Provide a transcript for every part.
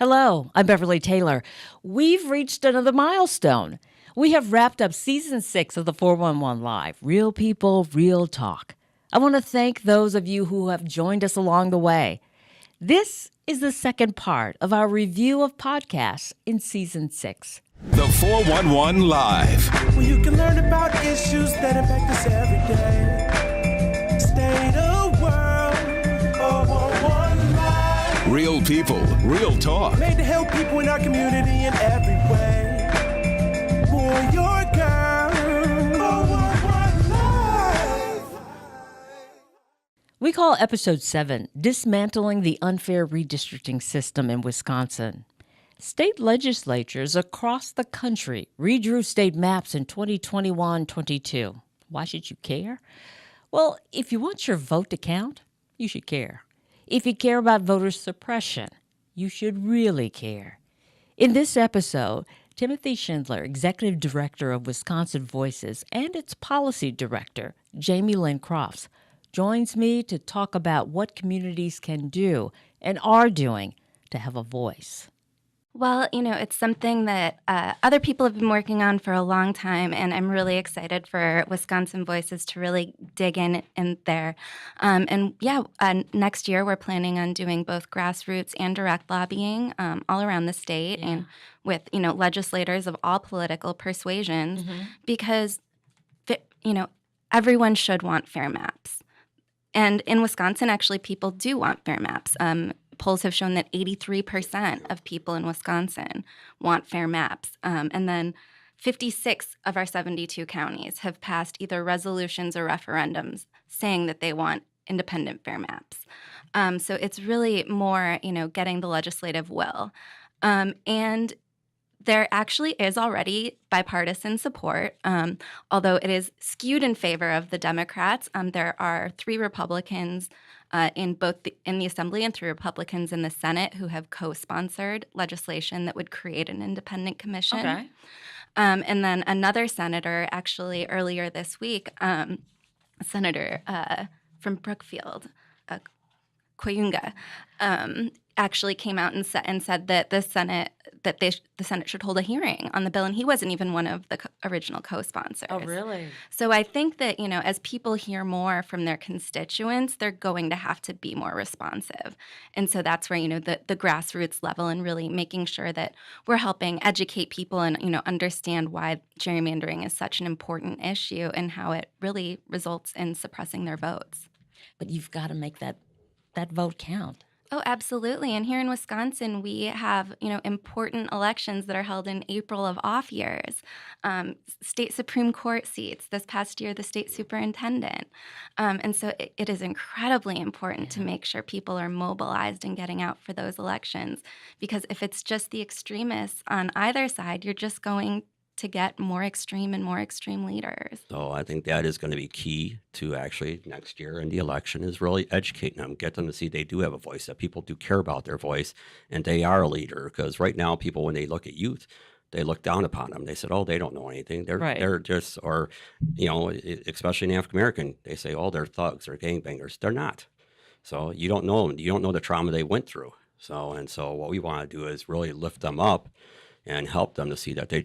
Hello, I'm Beverly Taylor. We've reached another milestone. We have wrapped up Season 6 of the 411 Live, Real People, Real Talk. I want to thank those of you who have joined us along the way. This is the second part of our review of podcasts in Season 6. The 411 Live. Where you can learn about issues that impact us every day. State of world, 411 Live. Real people, real talk. Made to help people in our community in every way. For your girl, 411 Live. We call Episode 7, Dismantling the Unfair Redistricting System in Wisconsin. State legislatures across the country redrew state maps in 2021-22. Why should you care? Well, if you want your vote to count, you should care. If you care about voter suppression, you should really care. In this episode, Timothy Schindler, Executive Director of Wisconsin Voices, and its Policy Director, Jamie Lynn Crofts, joins me to talk about what communities can do and are doing to have a voice. Well, it's something that other people have been working on for a long time, and I'm really excited for Wisconsin Voices to really dig in there. Next year we're planning on doing both grassroots and direct lobbying all around the state and with, legislators of all political persuasions because, everyone should want fair maps. And in Wisconsin, actually, people do want fair maps. Polls have shown that 83% of people in Wisconsin want fair maps. And then 56 of our 72 counties have passed either resolutions or referendums saying that they want independent fair maps. So it's really more, getting the legislative will. And there actually is already bipartisan support, although it is skewed in favor of the Democrats. There are 3 Republicans in the Assembly and 3 Republicans in the Senate who have co-sponsored legislation that would create an independent commission. Okay. And then another senator, actually earlier this week, a senator from Brookfield, Koyunga, actually came out and said that the Senate should hold a hearing on the bill, and he wasn't even one of the original co-sponsors. Oh, really? So I think that, as people hear more from their constituents, they're going to have to be more responsive. And so that's where, the grassroots level and really making sure that we're helping educate people and, understand why gerrymandering is such an important issue and how it really results in suppressing their votes. But you've got to make that vote count. Oh, absolutely. And here in Wisconsin, we have, important elections that are held in April of off years, state Supreme Court seats, this past year, the state superintendent. And so it is incredibly important to make sure people are mobilized and getting out for those elections, because if it's just the extremists on either side, you're just going to get more extreme and more extreme leaders. So I think that is going to be key to actually next year in the election is really educating them, get them to see they do have a voice, that people do care about their voice, and they are a leader. Because right now, people, when they look at youth, they look down upon them. They said, oh, they don't know anything. They're just, or, especially in African American, they say, oh, they're thugs or gangbangers. They're not. So you don't know them. You don't know the trauma they went through. So what we want to do is really lift them up and help them to see that they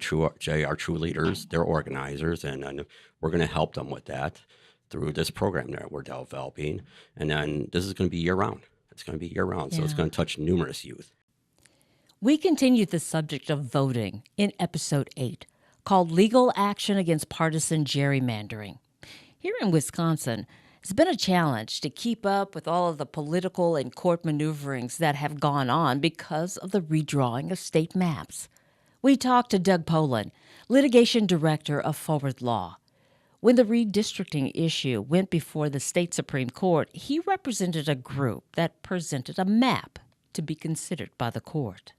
are true leaders, they're organizers, and we're going to help them with that through this program that we're developing. And then this is going to be year-round. It's going to be year-round, so it's going to touch numerous youth. We continued the subject of voting in Episode 8, called Legal Action Against Partisan Gerrymandering. Here in Wisconsin, it's been a challenge to keep up with all of the political and court maneuverings that have gone on because of the redrawing of state maps. We talked to Doug Poland, litigation director of Forward Law. When the redistricting issue went before the state Supreme Court, he represented a group that presented a map to be considered by the court.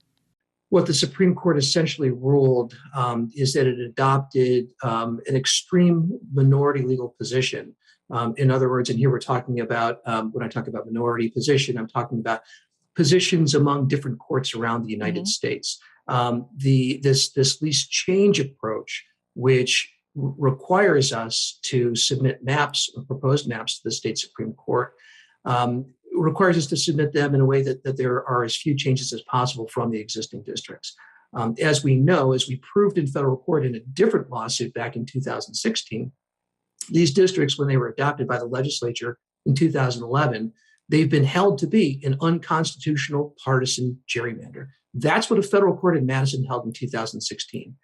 What the Supreme Court essentially ruled is that it adopted an extreme minority legal position. In other words, and here we're talking about, when I talk about minority position, I'm talking about positions among different courts around the United States. This least change approach, which requires us to submit maps or proposed maps to the state Supreme Court, requires us to submit them in a way that there are as few changes as possible from the existing districts. As we know, as we proved in federal court in a different lawsuit back in 2016, these districts, when they were adopted by the legislature in 2011, they've been held to be an unconstitutional partisan gerrymander. That's what a federal court in Madison held in 2016.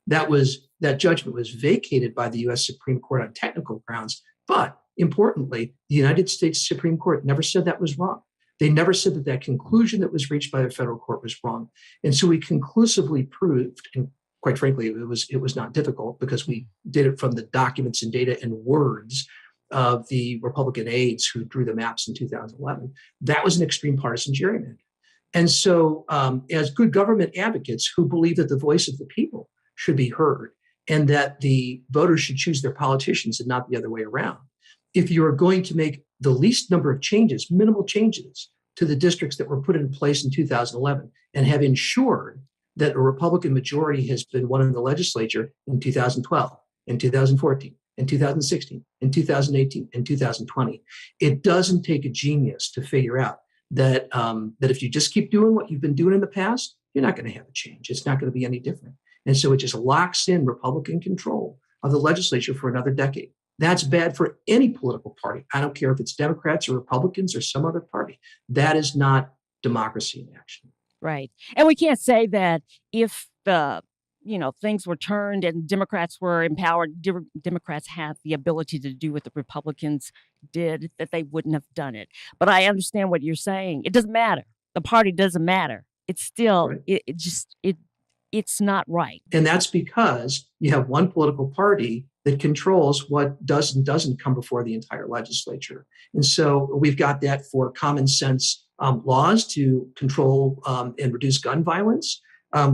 That judgment was vacated by the U.S. Supreme Court on technical grounds, but importantly, the United States Supreme Court never said that was wrong. They never said that conclusion that was reached by the federal court was wrong. And so we conclusively proved, and quite frankly, it was not difficult because we did it from the documents and data and words of the Republican aides who drew the maps in 2011. That was an extreme partisan gerrymander. And so as good government advocates who believe that the voice of the people should be heard and that the voters should choose their politicians and not the other way around, if you are going to make the least number of changes, minimal changes to the districts that were put in place in 2011 and have ensured that a Republican majority has been won in the legislature in 2012 and 2014 and 2016 and 2018 and 2020, it doesn't take a genius to figure out that if you just keep doing what you've been doing in the past, you're not going to have a change. It's not going to be any different. And so it just locks in Republican control of the legislature for another decade. That's bad for any political party. I don't care if it's Democrats or Republicans or some other party. That is not democracy in action. Right. And we can't say that if things were turned and Democrats were empowered, Democrats have the ability to do what the Republicans did, that they wouldn't have done it. But I understand what you're saying. It doesn't matter. The party doesn't matter. It's still, right. It's not right. And that's because you have one political party that controls what does and doesn't come before the entire legislature. And so we've got that for common sense laws to control and reduce gun violence.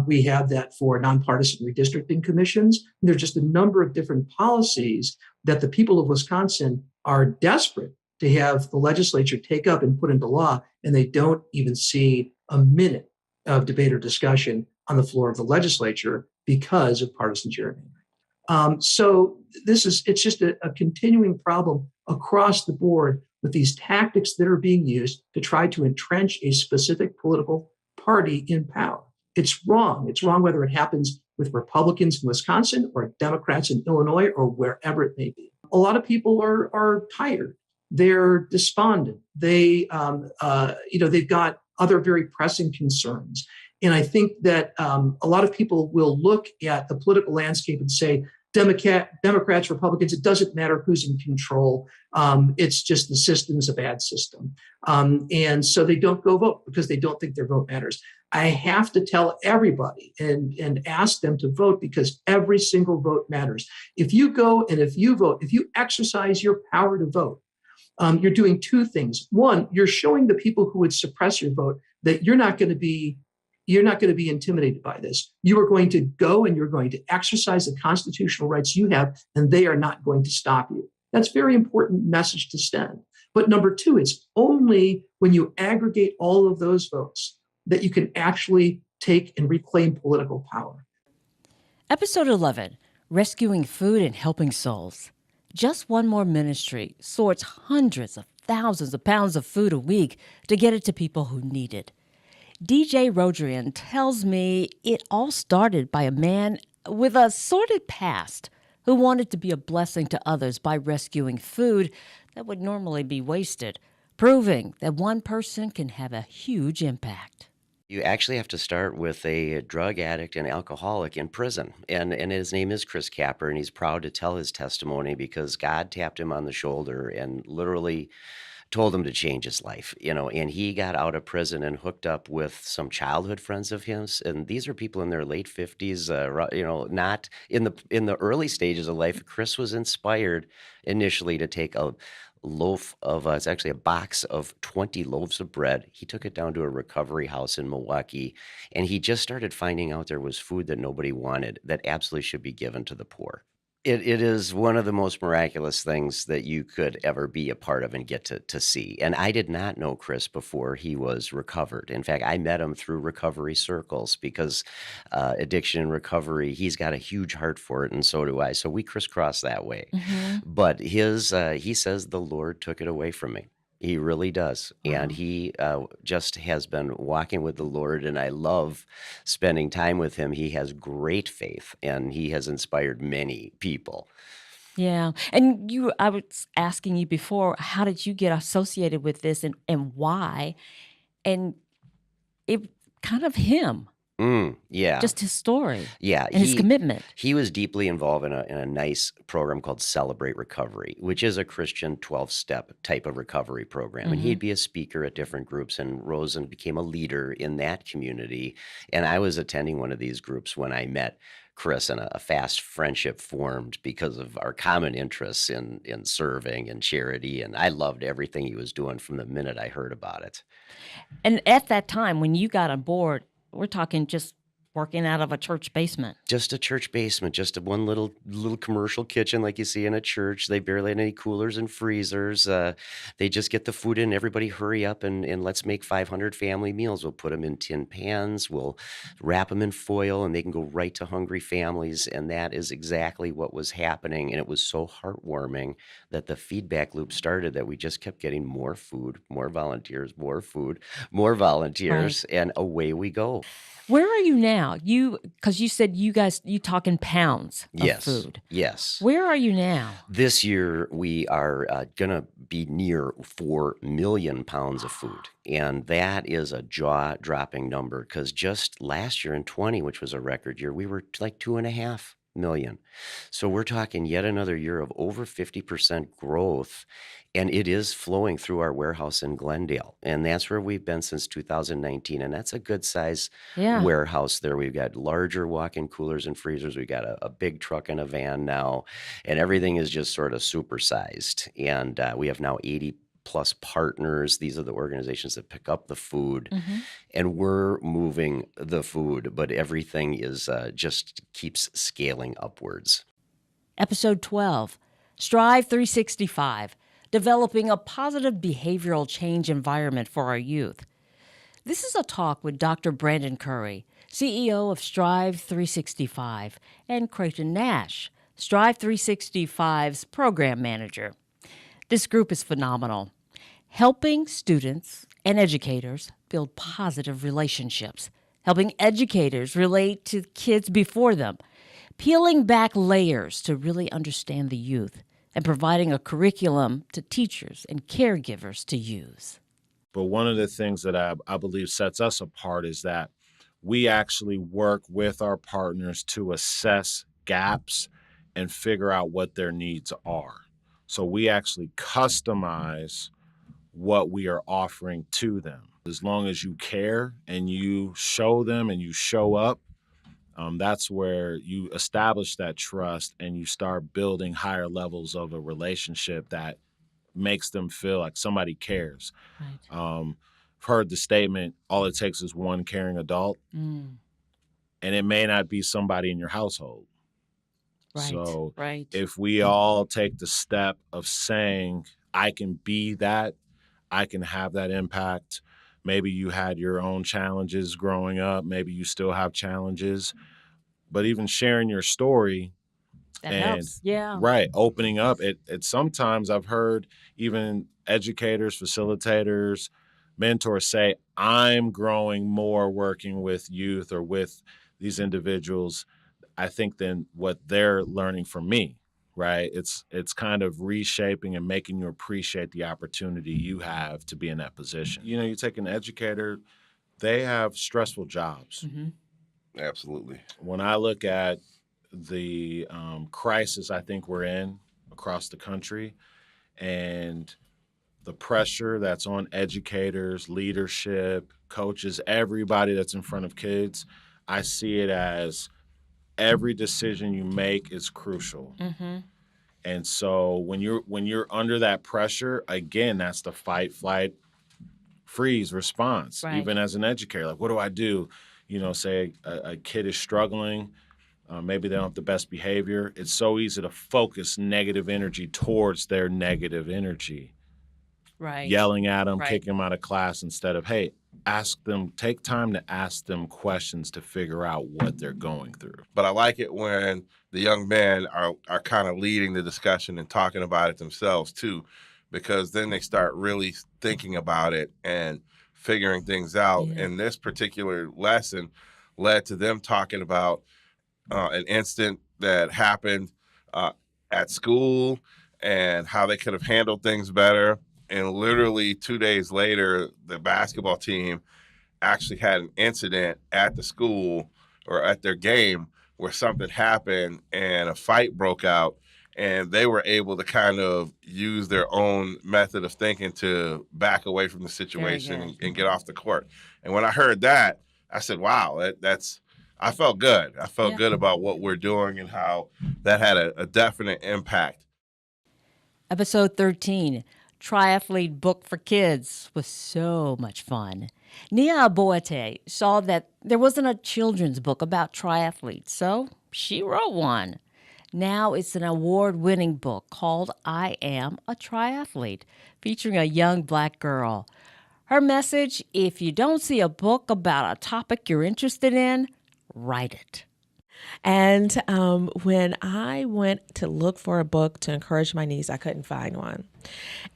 We have that for nonpartisan redistricting commissions. And there's just a number of different policies that the people of Wisconsin are desperate to have the legislature take up and put into law, and they don't even see a minute of debate or discussion on the floor of the legislature because of partisan gerrymandering. So it's just a continuing problem across the board with these tactics that are being used to try to entrench a specific political party in power. It's wrong. It's wrong whether it happens with Republicans in Wisconsin or Democrats in Illinois or wherever it may be. A lot of people are tired. They're despondent. They've got other very pressing concerns. And I think that a lot of people will look at the political landscape and say, Democrats, Republicans, it doesn't matter who's in control. It's just the system is a bad system. And so they don't go vote because they don't think their vote matters. I have to tell everybody and ask them to vote because every single vote matters. If you go and if you vote, if you exercise your power to vote, you're doing two things. One, you're showing the people who would suppress your vote that you're not going to be intimidated by this. You are going to go and you're going to exercise the constitutional rights you have, and they are not going to stop you. That's a very important message to send. But number two, it's only when you aggregate all of those votes that you can actually take and reclaim political power. Episode 11, Rescuing Food and Helping Souls. Just One More Ministry sorts hundreds of thousands of pounds of food a week to get it to people who need it. DJ Rodrian tells me it all started by a man with a sordid past who wanted to be a blessing to others by rescuing food that would normally be wasted, proving that one person can have a huge impact. You actually have to start with a drug addict and alcoholic in prison. And his name is Chris Capper, and he's proud to tell his testimony because God tapped him on the shoulder and literally told him to change his life, and he got out of prison and hooked up with some childhood friends of his. And these are people in their late 50s, not in the early stages of life. Chris was inspired initially to take a loaf of, it's actually a box of 20 loaves of bread. He took it down to a recovery house in Milwaukee, and he just started finding out there was food that nobody wanted that absolutely should be given to the poor. It is one of the most miraculous things that you could ever be a part of and get to see. And I did not know Chris before he was recovered. In fact, I met him through recovery circles because addiction and recovery, he's got a huge heart for it, and so do I. So we crisscross that way. Mm-hmm. But he says the Lord took it away from me. He really does. And he just has been walking with the Lord, and I love spending time with him. He has great faith, and he has inspired many people. Yeah. And I was asking you before, how did you get associated with this and why? And it kind of him, Yeah. just his story Yeah. and his commitment. He was deeply involved in a nice program called Celebrate Recovery, which is a Christian 12-step type of recovery program. And he'd be a speaker at different groups and rose and became a leader in that community. And I was attending one of these groups when I met Chris, and a fast friendship formed because of our common interests in serving and charity. And I loved everything he was doing from the minute I heard about it. And at that time, when you got on board, we're talking just working out of a church basement. Just a church basement, just one little commercial kitchen like you see in a church. They barely had any coolers and freezers. They just get the food in. Everybody hurry up and let's make 500 family meals. We'll put them in tin pans. We'll wrap them in foil, and they can go right to hungry families. And that is exactly what was happening. And it was so heartwarming that the feedback loop started, that we just kept getting more food, more volunteers, more food, more volunteers, and away we go. Where are you now? Because you said you talk in pounds of food. Yes. Where are you now? This year, we are going to be near 4 million pounds of food. And that is a jaw-dropping number, because just last year in 20, which was a record year, we were like 2.5 million. So we're talking yet another year of over 50% growth. And it is flowing through our warehouse in Glendale. And that's where we've been since 2019. And that's a good size warehouse there. We've got larger walk-in coolers and freezers. We've got a big truck and a van now. And everything is just sort of supersized. And we have now 80 plus partners. These are the organizations that pick up the food. And we're moving the food. But everything is just keeps scaling upwards. Episode 12, Strive 365. Developing a positive behavioral change environment for our youth. This is a talk with Dr. Brandon Currie, CEO of Strive 365, and Krayton Nash, Strive 365's program manager. This group is phenomenal, helping students and educators build positive relationships, helping educators relate to kids before them, peeling back layers to really understand the youth, and providing a curriculum to teachers and caregivers to use. But one of the things that I believe sets us apart is that we actually work with our partners to assess gaps and figure out what their needs are. So we actually customize what we are offering to them. As long as you care and you show them and you show up, that's where you establish that trust and you start building higher levels of a relationship that makes them feel like somebody cares. Right. I've heard the statement, all it takes is one caring adult. And it may not be somebody in your household. Right. So if we all take the step of saying, I can be that, I can have that impact. Maybe you had your own challenges growing up. Maybe you still have challenges. But even sharing your story that helps. Yeah. Right. Opening up. It sometimes I've heard even educators, facilitators, mentors say, I'm growing more working with youth or with these individuals, I think, than what they're learning from me. Right. It's kind of reshaping and making you appreciate the opportunity you have to be in that position. You know, you take an educator, they have stressful jobs. Absolutely. When I look at the crisis I think we're in across the country and the pressure that's on educators, leadership, coaches, everybody that's in front of kids, I see it as every decision you make is crucial. And so when you're under that pressure, again, that's the fight, flight, freeze response. Right. Even as an educator, like, what do I do? You know, say a kid is struggling, maybe they don't have the best behavior. It's so easy to focus negative energy towards their negative energy. Right. Yelling at them, kicking them out of class instead of, hey, ask them, take time to ask them questions to figure out what they're going through. But I like it when the young men are kind of leading the discussion and talking about it themselves too, because then they start really thinking about it and figuring things out. Yeah. And this particular lesson led to them talking about an incident that happened at school and how they could have handled things better. And literally 2 days later, the basketball team actually had an incident at the school or at their game where something happened and a fight broke out, and they were able to kind of use their own method of thinking to back away from the situation and get off the court. And when I heard that, I said, wow, I felt good. I felt good about what we're doing and how that had a definite impact. Episode 13, Triathlete Book for Kids, was so much fun. Nia Obotette saw that there wasn't a children's book about triathletes, so she wrote one. Now it's an award-winning book called I Am a Triathlete, featuring a young Black girl. Her message, if you don't see a book about a topic you're interested in, write it. And when I went to look for a book to encourage my niece, I couldn't find one.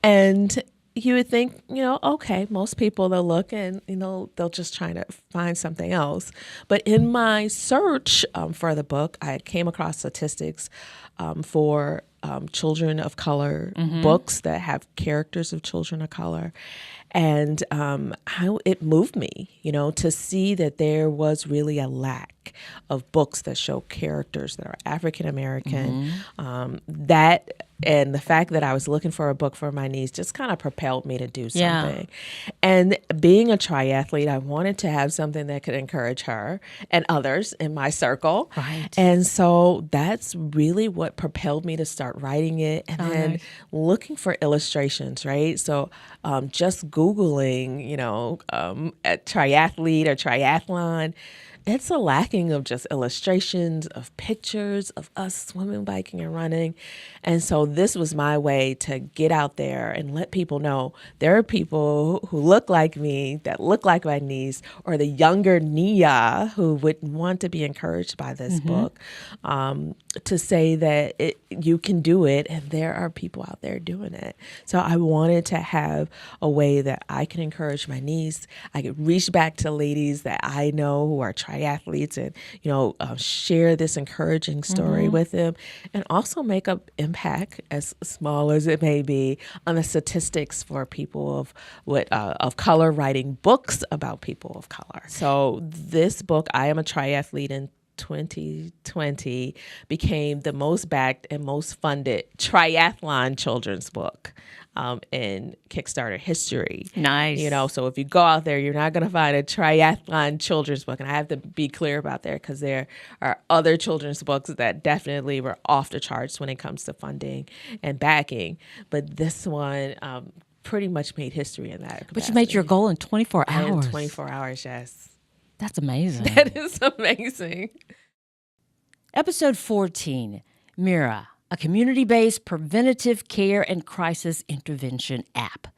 And you would think, okay, most people, they'll look and, they'll just try to find something else. But in my search for the book, I came across statistics for children of color books that have characters of children of color. And how it moved me, to see that there was really a lack of books that show characters that are African American. And the fact that I was looking for a book for my niece just kind of propelled me to do something. And being a triathlete, I wanted to have something that could encourage her and others in my circle. Right. And so that's really what propelled me to start writing it and then looking for illustrations, right? So just Googling, a triathlete or triathlon, it's a lacking of just illustrations, of pictures of us swimming, biking, and running. And so this was my way to get out there and let people know there are people who look like me, that look like my niece, or the younger Nia who would want to be encouraged by this book, to say that you can do it, and there are people out there doing it. So I wanted to have a way that I can encourage my niece. I could reach back to ladies that I know who are triathletes and, share this encouraging story with them, and also make an impact, as small as it may be, on the statistics for people of color writing books about people of color. So this book, I Am a Triathlete, in 2020 became the most backed and most funded triathlon children's book in Kickstarter history. Nice. So if you go out there, you're not going to find a triathlon children's book. And I have to be clear about that because there are other children's books that definitely were off the charts when it comes to funding and backing. But this one pretty much made history in that capacity. But you made your goal in 24 hours. In 24 hours, yes. That's amazing. That is amazing. Episode 14, Mira, a community-based preventative care and crisis intervention app.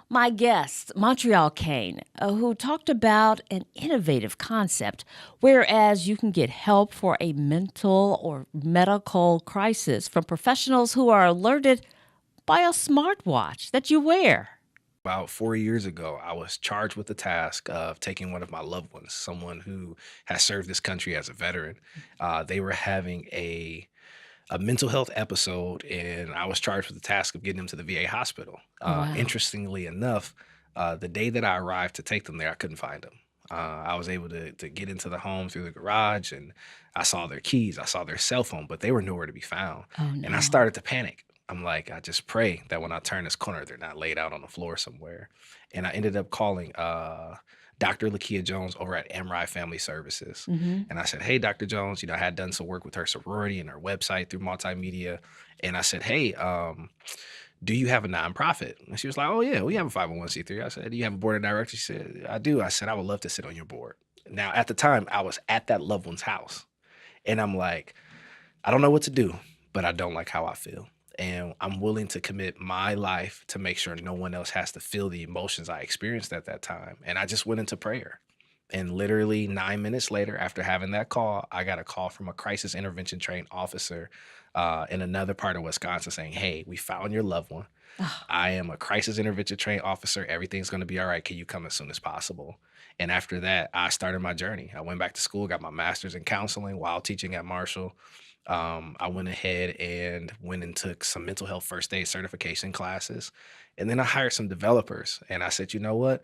My guest, Montréal Cain, who talked about an innovative concept, whereas you can get help for a mental or medical crisis from professionals who are alerted by a smartwatch that you wear. About 4 years ago, I was charged with the task of taking one of my loved ones, someone who has served this country as a veteran. They were having a mental health episode, and I was charged with the task of getting them to the VA hospital. Interestingly enough, the day that I arrived to take them there, I couldn't find them. I was able to get into the home through the garage, and I saw their keys, I saw their cell phone, but they were nowhere to be found. And I started to panic. I'm like, I just pray that when I turn this corner, they're not laid out on the floor somewhere. And I ended up calling Dr. Lakia Jones over at MRI Family Services. And I said, hey, Dr. Jones, I had done some work with her sorority and her website through multimedia. And I said, hey, do you have a nonprofit? And she was like, oh, yeah, we have a 501c3. I said, do you have a board of directors? She said, I do. I said, I would love to sit on your board. Now, at the time, I was at that loved one's house. And I'm like, I don't know what to do, but I don't like how I feel. And I'm willing to commit my life to make sure no one else has to feel the emotions I experienced at that time. And I just went into prayer. And literally 9 minutes later, after having that call, I got a call from a crisis intervention trained officer in another part of Wisconsin saying, hey, we found your loved one. I am a crisis intervention trained officer. Everything's going to be all right. Can you come as soon as possible? And after that, I started my journey. I went back to school, got my master's in counseling while teaching at Marshall. I went ahead and went and took some mental health first aid certification classes. And then I hired some developers. And I said, you know what?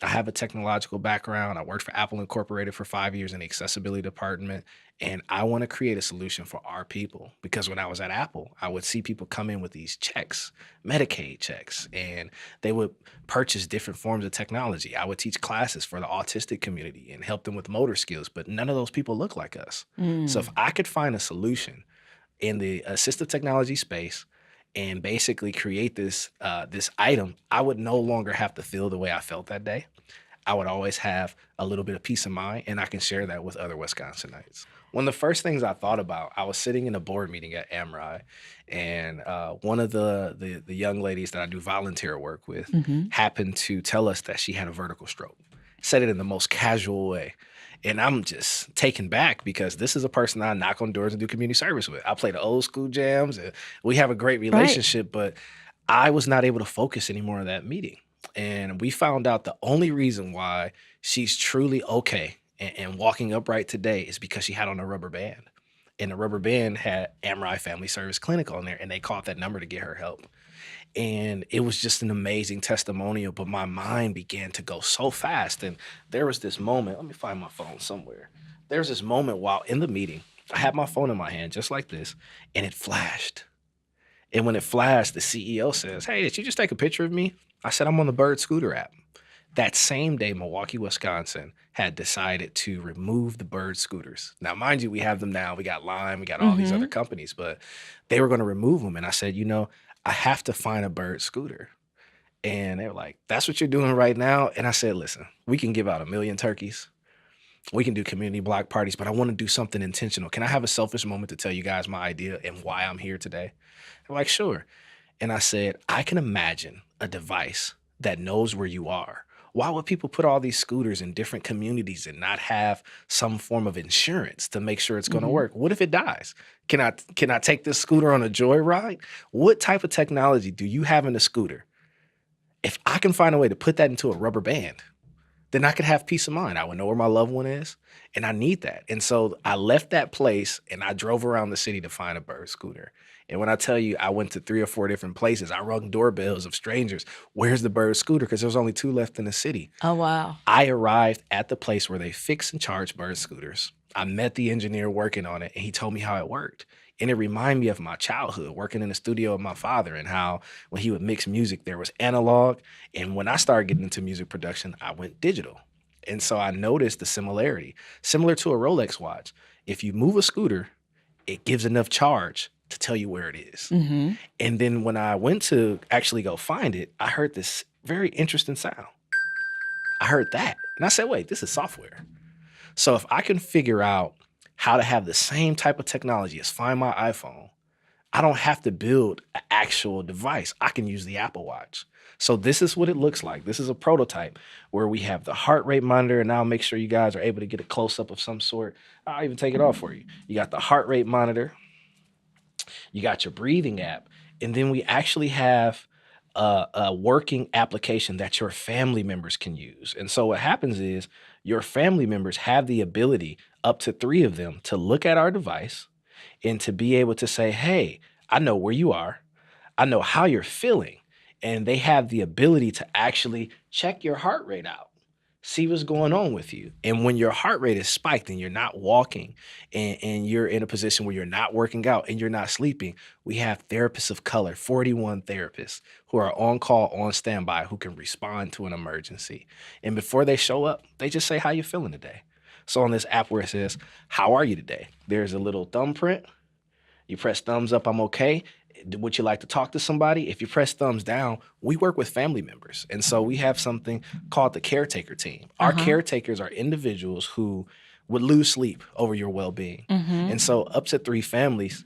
I have a technological background. I worked for Apple Incorporated for 5 years in the accessibility department. And I want to create a solution for our people. Because when I was at Apple, I would see people come in with these checks, Medicaid checks, and they would purchase different forms of technology. I would teach classes for the autistic community and help them with motor skills, but none of those people look like us. So if I could find a solution in the assistive technology space and basically create this this item, I would no longer have to feel the way I felt that day. I would always have a little bit of peace of mind, and I can share that with other Wisconsinites. One of the first things I thought about, I was sitting in a board meeting at MERA, and one of the young ladies that I do volunteer work with happened to tell us that she had a vertical stroke. Said it in the most casual way. And I'm just taken back because this is a person I knock on doors and do community service with. I play the old school jams, and we have a great relationship, but I was not able to focus anymore on that meeting. And we found out the only reason why she's truly okay and walking upright today is because she had on a rubber band. And the rubber band had Amri Family Service Clinic on there, and they called that number to get her help. And it was just an amazing testimonial, but my mind began to go so fast. And there was this moment, let me find my phone somewhere. There was this moment while in the meeting, I had my phone in my hand just like this, and it flashed. And when it flashed, the CEO says, hey, did you just take a picture of me? I said, I'm on the Bird Scooter app. That same day, Milwaukee, Wisconsin had decided to remove the Bird scooters. Now, mind you, we have them now. We got Lime, we got all these other companies, but they were going to remove them. And I said, you know, I have to find a Bird scooter. And they were like, that's what you're doing right now? And I said, listen, we can give out 1 million turkeys. We can do community block parties, but I want to do something intentional. Can I have a selfish moment to tell you guys my idea and why I'm here today? They're like, sure. And I said, I can imagine a device that knows where you are. Why would people put all these scooters in different communities and not have some form of insurance to make sure it's going to work? What if it dies? Can I take this scooter on a joyride? What type of technology do you have in a scooter? If I can find a way to put that into a rubber band, then I could have peace of mind. I would know where my loved one is, and I need that. And so I left that place, and I drove around the city to find a Bird scooter. And when I tell you I went to 3 or 4 different places, I rung doorbells of strangers. Where's the Bird scooter? Because there was only 2 left in the city. Oh, wow. I arrived at the place where they fix and charge Bird scooters. I met the engineer working on it, and he told me how it worked. And it reminded me of my childhood, working in the studio with my father, and how when he would mix music, there was analog. And when I started getting into music production, I went digital. And so I noticed the similarity. Similar to a Rolex watch, if you move a scooter, it gives enough charge to tell you where it is. And then when I went to actually go find it, I heard this very interesting sound. I heard that. And I said, wait, this is software. So if I can figure out how to have the same type of technology as Find My iPhone, I don't have to build an actual device. I can use the Apple Watch. So this is what it looks like. This is a prototype where we have the heart rate monitor, and I'll make sure you guys are able to get a close-up of some sort. I'll even take it off for you. You got the heart rate monitor. You got your breathing app. And then we actually have a working application that your family members can use. And so what happens is your family members have the ability, up to 3 of them, to look at our device and to be able to say, hey, I know where you are. I know how you're feeling. And they have the ability to actually check your heart rate out, see what's going on with you. And when your heart rate is spiked and you're not walking and you're in a position where you're not working out and you're not sleeping, we have therapists of color, 41 therapists who are on call, on standby, who can respond to an emergency. And before they show up, they just say, how you feeling today? So on this app where it says, how are you today? There's a little thumbprint. You press thumbs up, I'm okay. Would you like to talk to somebody? If you press thumbs down, we work with family members. And so we have something called the caretaker team. Our caretakers are individuals who would lose sleep over your well-being. And so up to 3 families,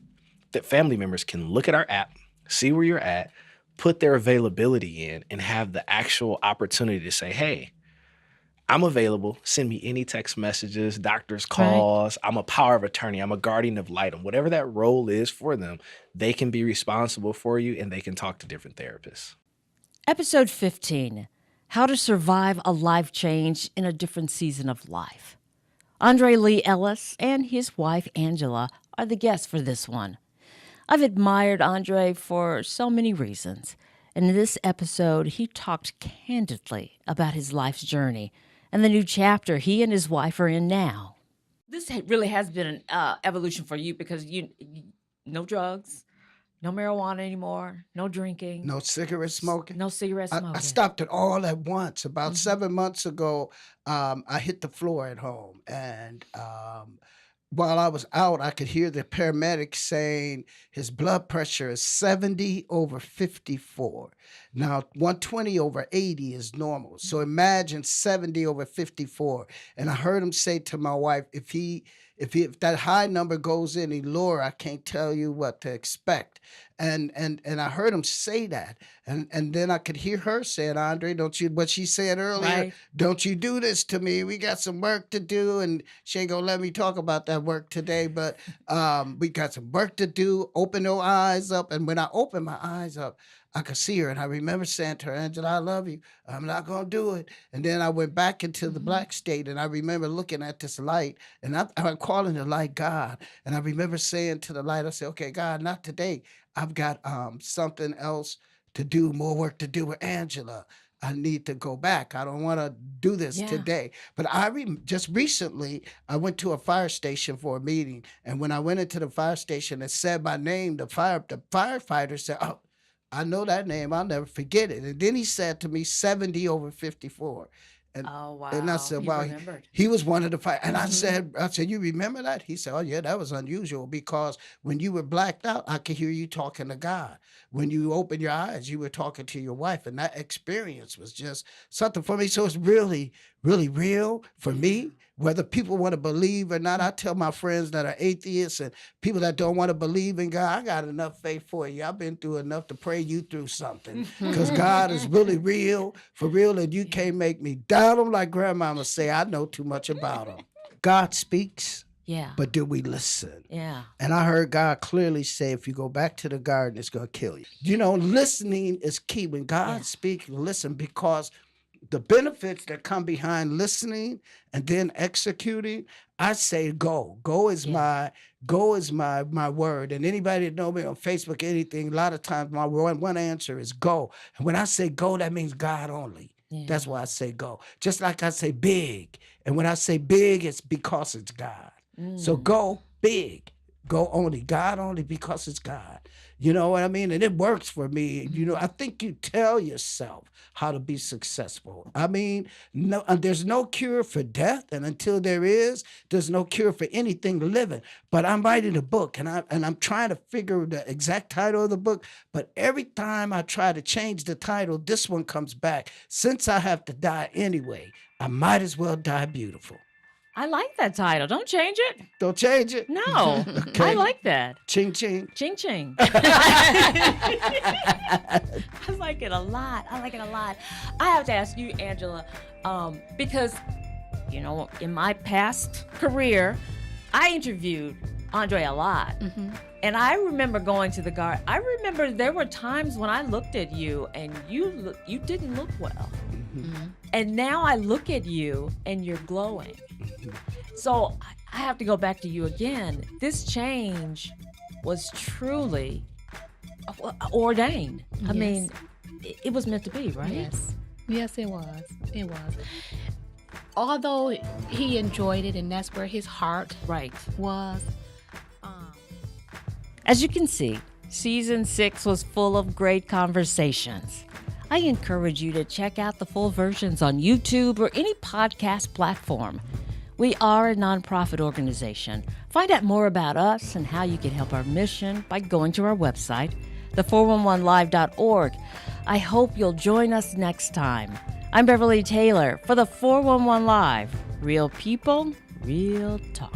that family members can look at our app, see where you're at, put their availability in, and have the actual opportunity to say, hey, I'm available. Send me any text messages, doctor's calls. Right. I'm a power of attorney. I'm a guardian of light. And whatever that role is for them, they can be responsible for you and they can talk to different therapists. Episode 15, How to Survive a Life Change in a Different Season of Life. Andre Lee Ellis and his wife, Angela, are the guests for this one. I've admired Andre for so many reasons. And in this episode, he talked candidly about his life's journey and the new chapter he and his wife are in now. This really has been an evolution for you because you no drugs, no marijuana anymore, no drinking. No cigarette smoking. No cigarette smoking. I stopped it all at once. About 7 months ago, I hit the floor at home. And while I was out, I could hear the paramedics saying his blood pressure is 70/54. Now, 120/80 is normal. So imagine 70/54. And I heard him say to my wife, if that high number goes any lower, I can't tell you what to expect. And I heard him say that. And then I could hear her saying, Andre, don't you, what she said earlier, right. Don't you do this to me. We got some work to do. And she ain't gonna let me talk about that work today, but we got some work to do. Open your eyes up. And when I opened my eyes up, I could see her. And I remember saying to her, Angela, I love you. I'm not going to do it. And then I went back into the black state. And I remember looking at this light. And I'm calling the light God. And I remember saying to the light, I said, okay, God, not today. I've got something else to do, more work to do with Angela. I need to go back. I don't want to do this today. But just recently, I went to a fire station for a meeting. And when I went into the fire station and said my name, the firefighter said, oh, I know that name. I'll never forget it. And then he said to me, 70/54. And, oh, wow. And I said, wow, he was one of the five. And I said, you remember that? He said, oh, yeah, that was unusual because when you were blacked out, I could hear you talking to God. When you opened your eyes, you were talking to your wife. And that experience was just something for me. So it's really, really real for me. Whether people want to believe or not, I tell my friends that are atheists and people that don't want to believe in God, I got enough faith for you. I've been through enough to pray you through something because God is really real, for real, and you can't make me doubt him like grandmama say, I know too much about him. God speaks, but do we listen? Yeah. And I heard God clearly say, if you go back to the garden, it's going to kill you. You know, listening is key. When God speaks, listen, because the benefits that come behind listening and then executing, I say go. Go is my word. And anybody that know me on Facebook, anything, a lot of times my one answer is go. And when I say go, that means God only. Yeah. That's why I say go. Just like I say big. And when I say big, it's because it's God. So go big. Go only. God only because it's God. You know what I mean? And it works for me. You know, I think you tell yourself how to be successful. I mean, no, there's no cure for death. And until there's no cure for anything living. But I'm writing a book and I'm trying to figure the exact title of the book. But every time I try to change the title, this one comes back. Since I have to die anyway, I might as well die beautiful. I like that title. Don't change it. Don't change it? No. Okay. I like that. Ching, ching. Ching, ching. I like it a lot. I have to ask you, Angela, because, you know, in my past career, I interviewed Andre a lot. Mm-hmm. And I remember going to the garden. I remember there were times when I looked at you and you didn't look well. Mm-hmm. And now I look at you and you're glowing. So I have to go back to you again. This change was truly ordained. Yes. I mean, it was meant to be, right? Yes, it was. It was. Although he enjoyed it, and that's where his heart was. As you can see, Season 6 was full of great conversations. I encourage you to check out the full versions on YouTube or any podcast platform. We are a nonprofit organization. Find out more about us and how you can help our mission by going to our website, the411live.org. I hope you'll join us next time. I'm Beverly Taylor for the 411 Live. Real people, real talk.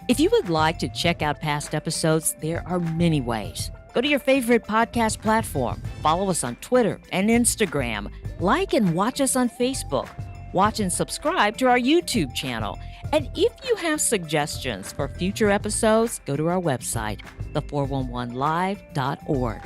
If you would like to check out past episodes, there are many ways. Go to your favorite podcast platform, follow us on Twitter and Instagram, like and watch us on Facebook, Watch and subscribe to our YouTube channel. And if you have suggestions for future episodes, go to our website, the411live.org.